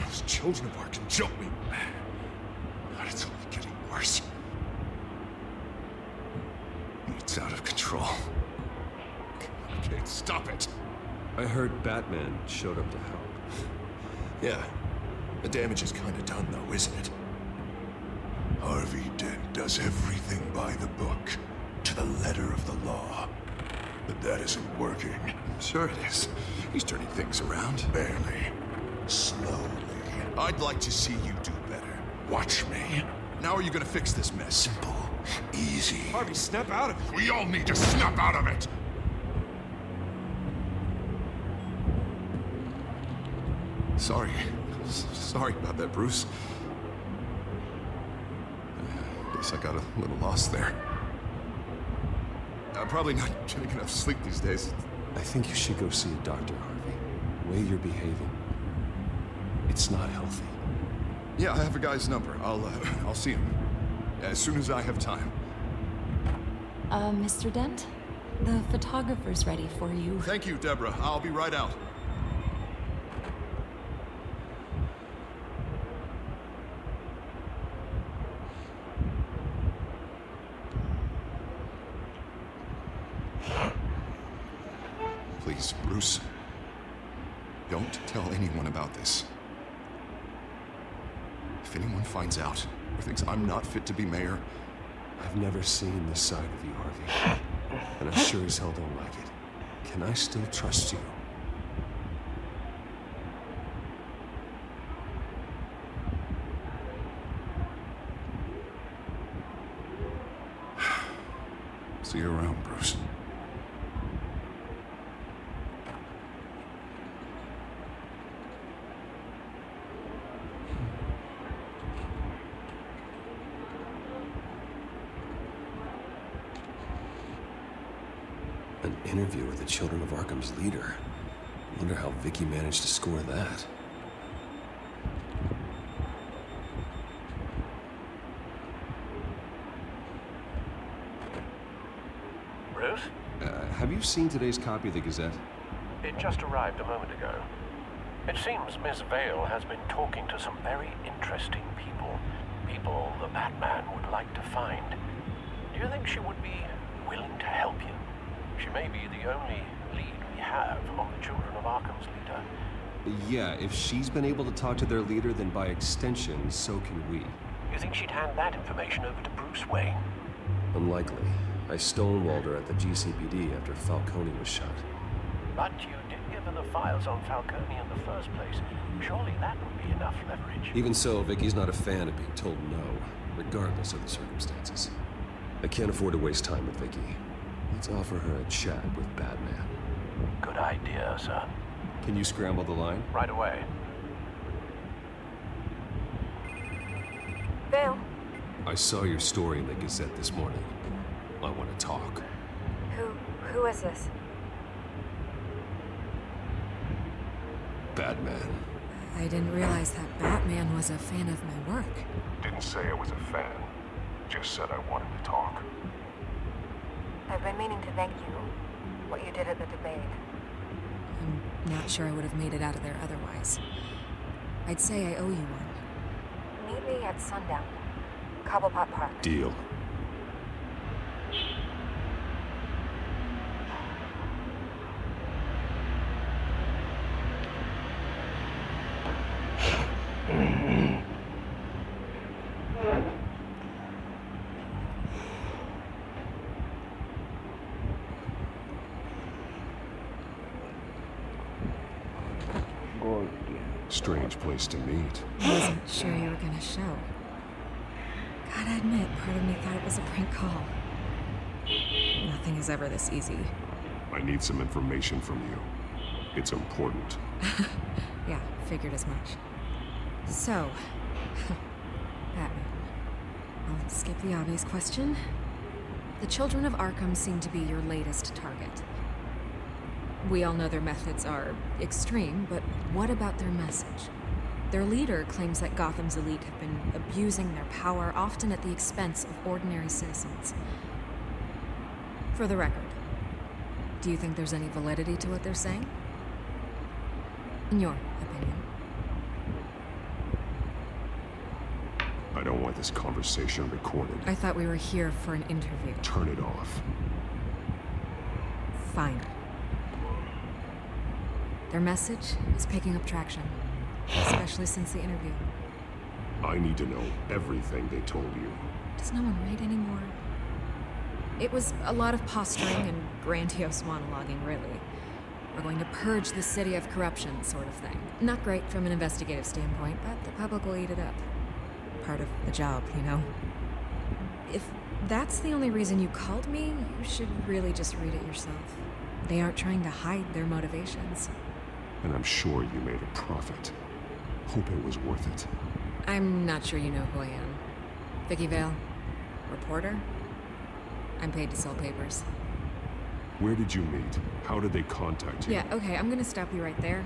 Those children of Arkham jumped me. God, it's only getting worse. It's out of control. Okay, stop it. I heard Batman showed up to help. Yeah. The damage is kind of done, though, isn't it? Harvey Dent does everything by the book, to the letter of the law. But that isn't working. Sure it is. He's turning things around. Barely. Slowly. I'd like to see you do better. Watch me. Now are you gonna fix this mess? Simple. Easy. Harvey, snap out of it. We all need to snap out of it! Sorry. Sorry about that, Bruce. Guess I got a little lost there. I'm probably not getting enough sleep these days. I think you should go see a doctor, Harvey. The way you're behaving, it's not healthy. Yeah, I have a guy's number. I'll see him as soon as I have time. Mr. Dent? The photographer's ready for you. Thank you, Deborah. I'll be right out. Please, Bruce. Don't tell anyone about this. If anyone finds out or thinks I'm not fit to be mayor... I've never seen this side of you, Harvey. And I sure as hell don't like it. Can I still trust you? See you around, Bruce. An interview with the children of Arkham's leader. Wonder how Vicki managed to score that. Bruce? Have you seen today's copy of the Gazette? It just arrived a moment ago. It seems Miss Vale has been talking to some very interesting people. People the Batman would like to find. Do you think she would be willing to help you? She may be the only lead we have on the children of Arkham's leader. Yeah, if she's been able to talk to their leader, then by extension, so can we. You think she'd hand that information over to Bruce Wayne? Unlikely. I stonewalled her at the GCPD after Falcone was shot. But you did give her the files on Falcone in the first place. Surely that would be enough leverage. Even so, Vicki's not a fan of being told no, regardless of the circumstances. I can't afford to waste time with Vicki. Let's offer her a chat with Batman. Good idea, son. Can you scramble the line? Right away. Vale. I saw your story in the Gazette this morning. I want to talk. Who is this? Batman. I didn't realize that Batman was a fan of my work. Didn't say I was a fan. Just said I wanted to talk. I've been meaning to thank you. What you did at the debate. I'm not sure I would have made it out of there otherwise. I'd say I owe you one. Meet me at sundown. Cobblepot Park. Deal. Strange place to meet. I wasn't sure you were gonna show. Gotta admit, part of me thought it was a prank call. Nothing is ever this easy. I need some information from you. It's important. Yeah, figured as much. So, Batman. I'll skip the obvious question. The children of Arkham seem to be your latest target. We all know their methods are extreme, but what about their message? Their leader claims that Gotham's elite have been abusing their power, often at the expense of ordinary citizens. For the record, do you think there's any validity to what they're saying? In your opinion? I don't want this conversation recorded. I thought we were here for an interview. Turn it off. Fine. Their message is picking up traction, especially since the interview. I need to know everything they told you. Does no one read anymore? It was a lot of posturing and grandiose monologuing, really. We're going to purge the city of corruption, sort of thing. Not great from an investigative standpoint, but the public will eat it up. Part of the job, you know? If that's the only reason you called me, you should really just read it yourself. They aren't trying to hide their motivations. And I'm sure you made a profit. Hope it was worth it. I'm not sure you know who I am. Vicki Vale. Reporter? I'm paid to sell papers. Where did you meet? How did they contact you? Yeah, okay, I'm gonna stop you right there.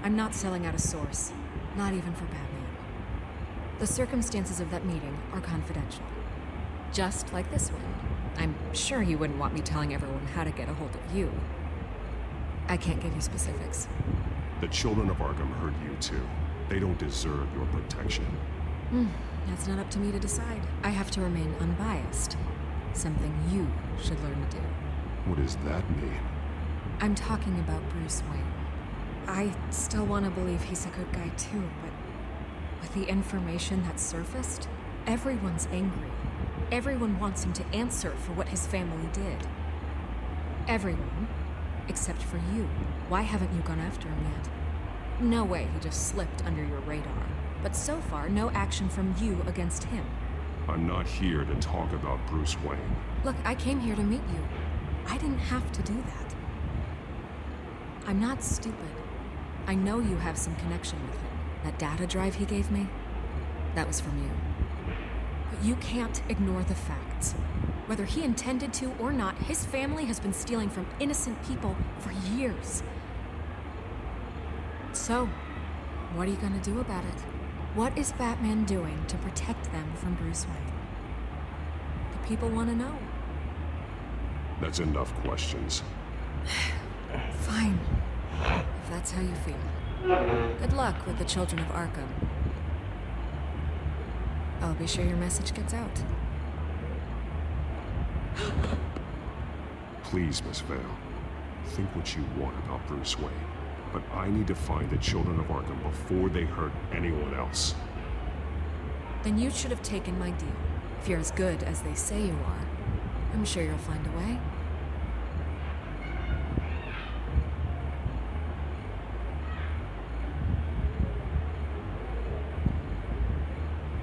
I'm not selling out a source. Not even for Batman. The circumstances of that meeting are confidential. Just like this one. I'm sure you wouldn't want me telling everyone how to get a hold of you. I can't give you specifics. The children of Arkham heard you too. They don't deserve your protection. That's not up to me to decide. I have to remain unbiased. Something you should learn to do. What does that mean? I'm talking about Bruce Wayne. I still want to believe he's a good guy too, but with the information that surfaced, everyone's angry. Everyone wants him to answer for what his family did. Everyone, except for you. Why haven't you gone after him yet? No way he just slipped under your radar. But so far, no action from you against him. I'm not here to talk about Bruce Wayne. Look, I came here to meet you. I didn't have to do that. I'm not stupid. I know you have some connection with him. That data drive he gave me, that was from you. But you can't ignore the facts. Whether he intended to or not, his family has been stealing from innocent people for years. So, what are you gonna do about it? What is Batman doing to protect them from Bruce Wayne? The people want to know. That's enough questions. Fine. If that's how you feel. Good luck with the children of Arkham. I'll be sure your message gets out. Please, Miss Vale. Think what you want about Bruce Wayne. But I need to find the children of Arkham before they hurt anyone else. Then you should have taken my deal. If you're as good as they say you are, I'm sure you'll find a way.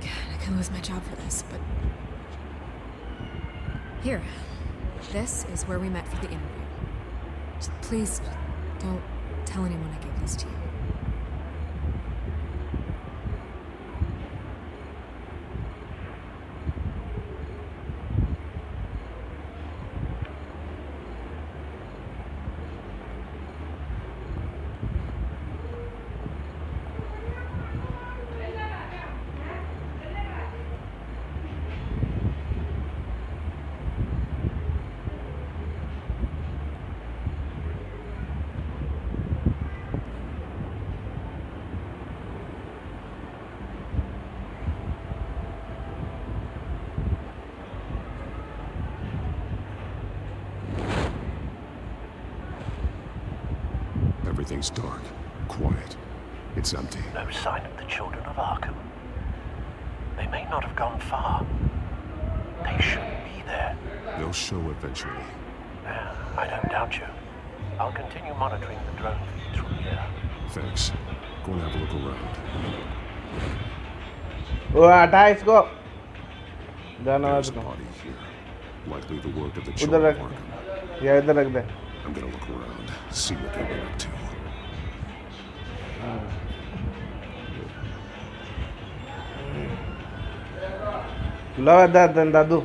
God, I could lose my job for this, but... Here. This is where we met for the interview. Just please, don't tell anyone I gave this to you. Everything's dark, quiet. It's empty. No sign of the children of Arkham. They may not have gone far. They should be there. They'll show eventually. Yeah, I don't doubt you. I'll continue monitoring the drone feeds from here. Thanks. Go and have a look around. वो हटा इसको जाना There's a इसको body here. Likely the work of the उधर children रख of Arkham. या इधर रख दे I'm gonna look around, see what they've been up to. बुलाओ दादू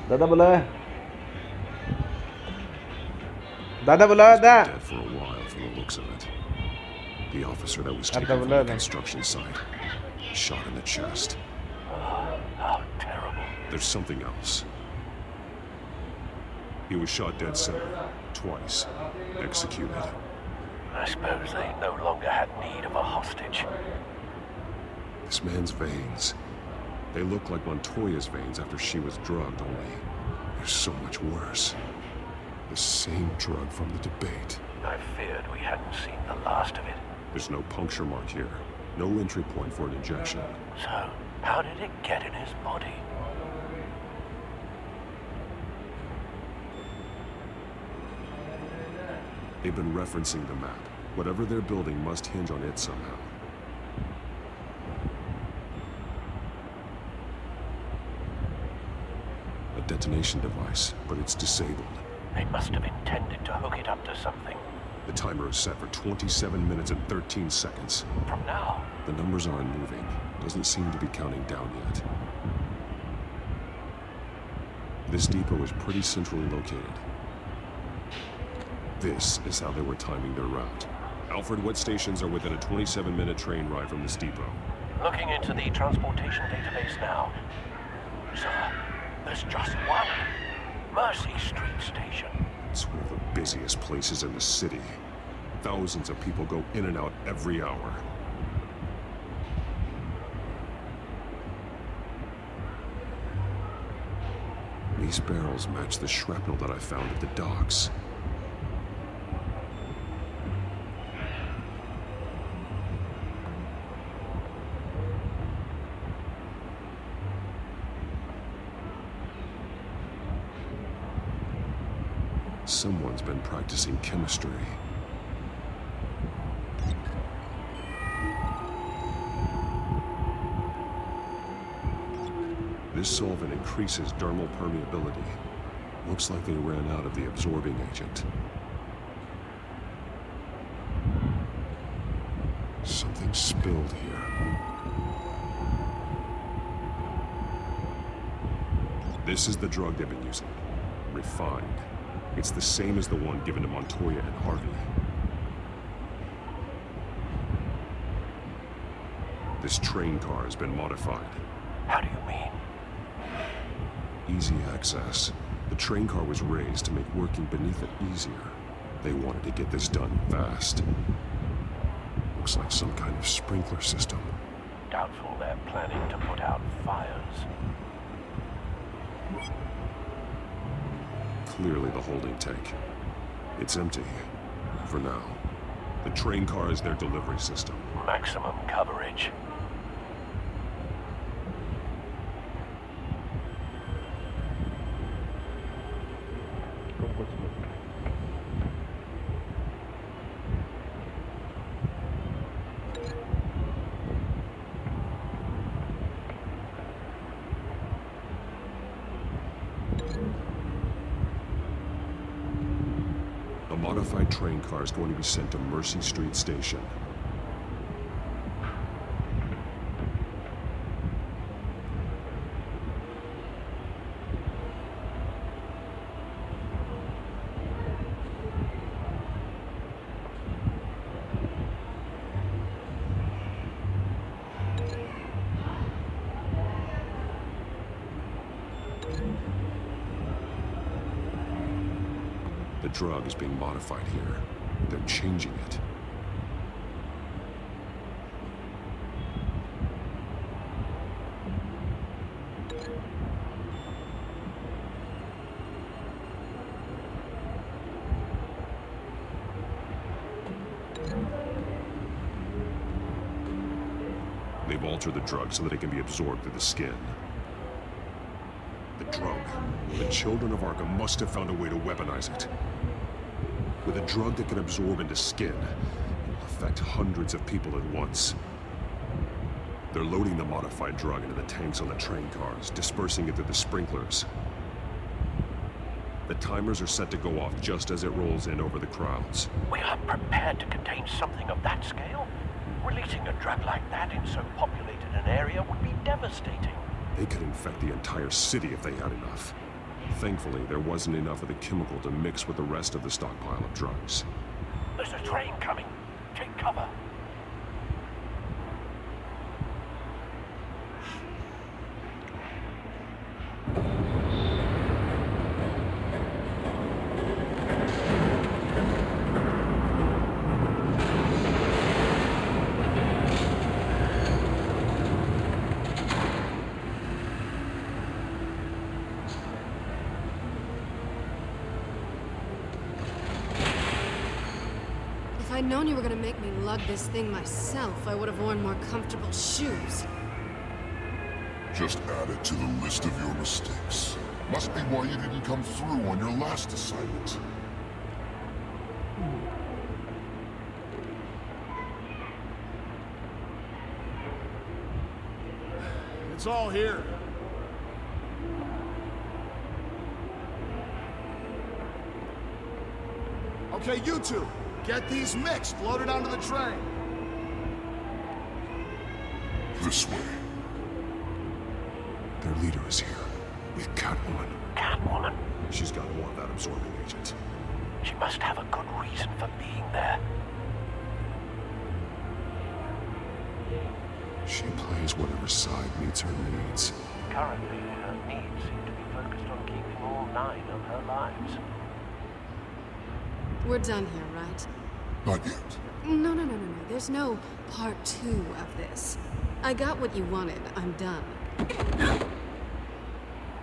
दादा बुलाओ दादा बुलाओ दा Dead for a while from the looks of it. The officer that was taken from the construction site. Shot in the chest. How terrible. There's something else. He was shot dead center. Twice. Executed. I suppose they no longer had need of a hostage. This man's veins. They look like Montoya's veins after she was drugged, only they're so much worse. The same drug from the debate. I feared we hadn't seen the last of it. There's no puncture mark here. No entry point for an injection. So, how did it get in his body? They've been referencing the map. Whatever they're building must hinge on it somehow. A detonation device, but it's disabled. They must have intended to hook it up to something. The timer is set for 27 minutes and 13 seconds. From now? The numbers aren't moving. Doesn't seem to be counting down yet. This depot is pretty centrally located. This is how they were timing their route. Alfred, what stations are within a 27-minute train ride from this depot? Looking into the transportation database now. Sir, there's just one. Mercy Street Station. It's one of the busiest places in the city. Thousands of people go in and out every hour. These barrels match the shrapnel that I found at the docks. Someone's been practicing chemistry. This solvent increases dermal permeability. Looks like they ran out of the absorbing agent. Something spilled here. This is the drug they've been using. Refined. It's the same as the one given to Montoya and Harvey. This train car has been modified. How do you mean? Easy access. The train car was raised to make working beneath it easier. They wanted to get this done fast. Looks like some kind of sprinkler system. Doubtful they're planning to put out fires. Clearly the holding tank. It's empty. For now. The train car is their delivery system. Maximum coverage. A modified train car is going to be sent to Mercy Street Station. The drug is being modified here. They're changing it. alter the drug so that it can be absorbed through the skin. The drug. The children of Arkham must have found a way to weaponize it. With a drug that can absorb into skin, it will affect hundreds of people at once. They're loading the modified drug into the tanks on the train cars, dispersing it through the sprinklers. The timers are set to go off just as it rolls in over the crowds. We are prepared to contain something of that scale? Releasing a drug like that in so populated an area would be devastating. They could infect the entire city if they had enough. Thankfully, there wasn't enough of the chemical to mix with the rest of the stockpile of drugs. There's a train coming. Take cover. If I'd known you were gonna make me lug this thing myself, I would have worn more comfortable shoes. Just add it to the list of your mistakes. Must be why you didn't come through on your last assignment. It's all here. Okay, you two, get these mixed, loaded onto the train. This way. Their leader is here, with Catwoman. Catwoman? She's got more of that absorbing agent. She must have a good reason for being there. She plays whatever side meets her needs. Currently, her needs seem to be focused on keeping all 9 of her lives. We're done here, right? Not yet. No. There's no part 2 of this. I got what you wanted. I'm done.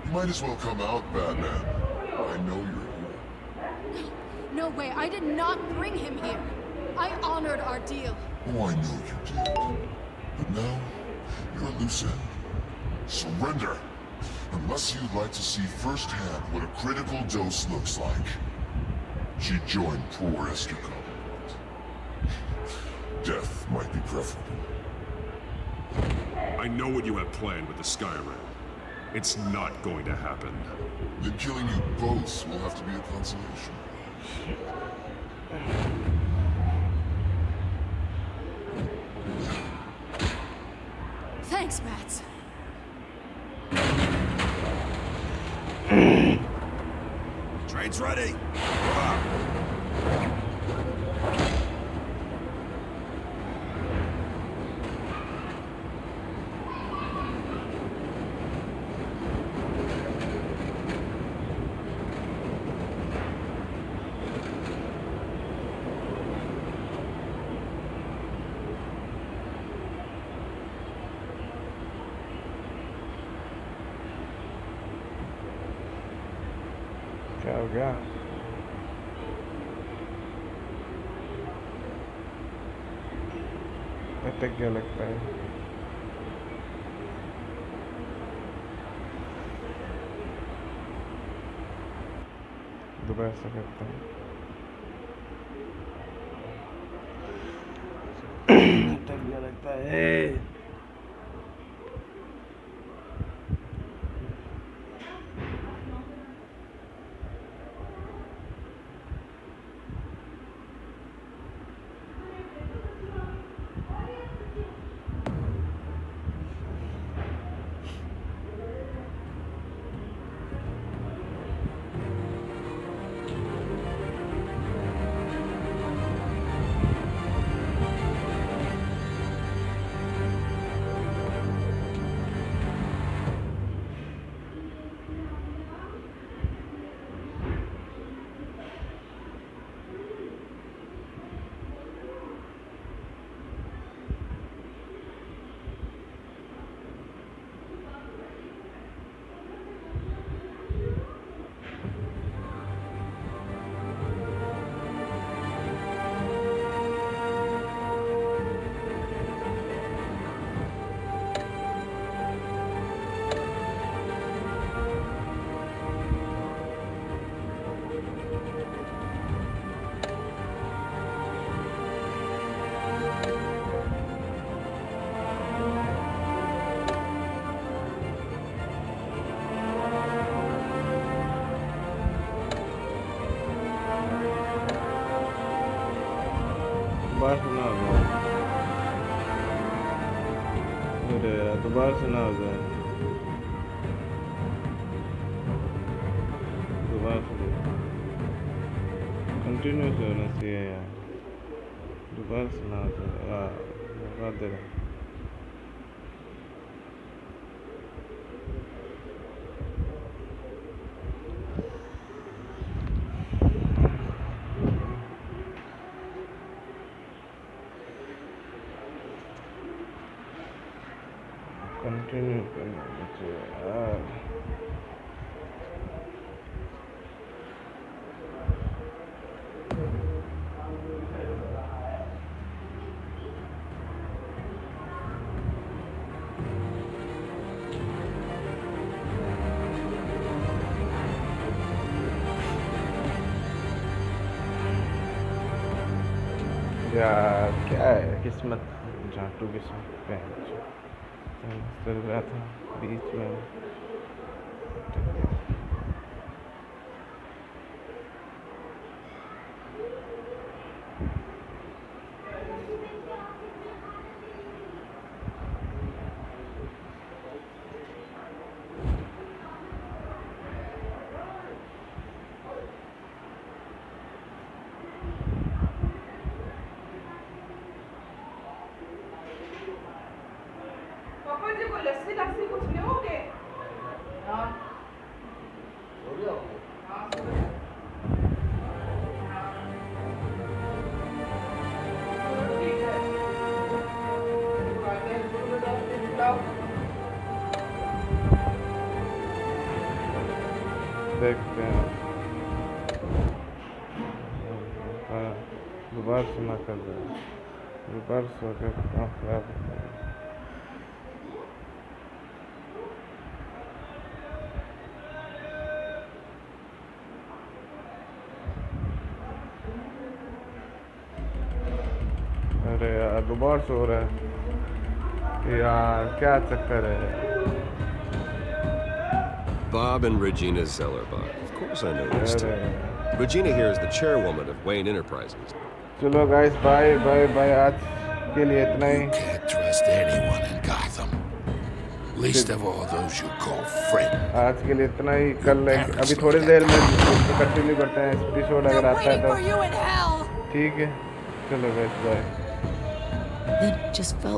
You might as well come out, Batman. I know you're here. No way. I did not bring him here. I honored our deal. Oh, I know you did. But now, you're a loose end. Surrender! Unless you'd like to see firsthand what a critical dose looks like. She joined poor Esther Cobblepot. Death might be preferable. I know what you have planned with the Skyrim. It's not going to happen. Then killing you both will have to be a consolation. Thanks, Mats. Train's ready. क्या हो गया अटक गया लगता है दोबारा से करते हैं अटक गया लगता है दोबारा सुना होगा। अरे दोबारा सुना होगा। दोबारा सुना कंटिन्यू होना चाहिए यार। दोबारा सुना होगा। दोबारा दे रहा कंटिन्यू करना चाहिए यार। यार क्या है किस्मत, झाटू किस्मत चल रहा था बीच में। देखते हैं दोबारा सुना कर दे। दोबारा सो के काम खराब हो गया। अरे यार दोबारा सो रहा है यार, क्या चक्कर है। Bob and Regina Zellerbach. Of course I know this too. Regina here is the chairwoman of Wayne Enterprises. चलो गाइस बाय बाय बाय, आज के लिए इतना ही। You can't trust anyone in Gotham, least of all those you call friend. आज के लिए इतना ही। कल अभी थोड़ी देर में कंटिन्यू करते हैं एपिसोड अगर आता है तो। ठीक है चलो guys bye. It just felt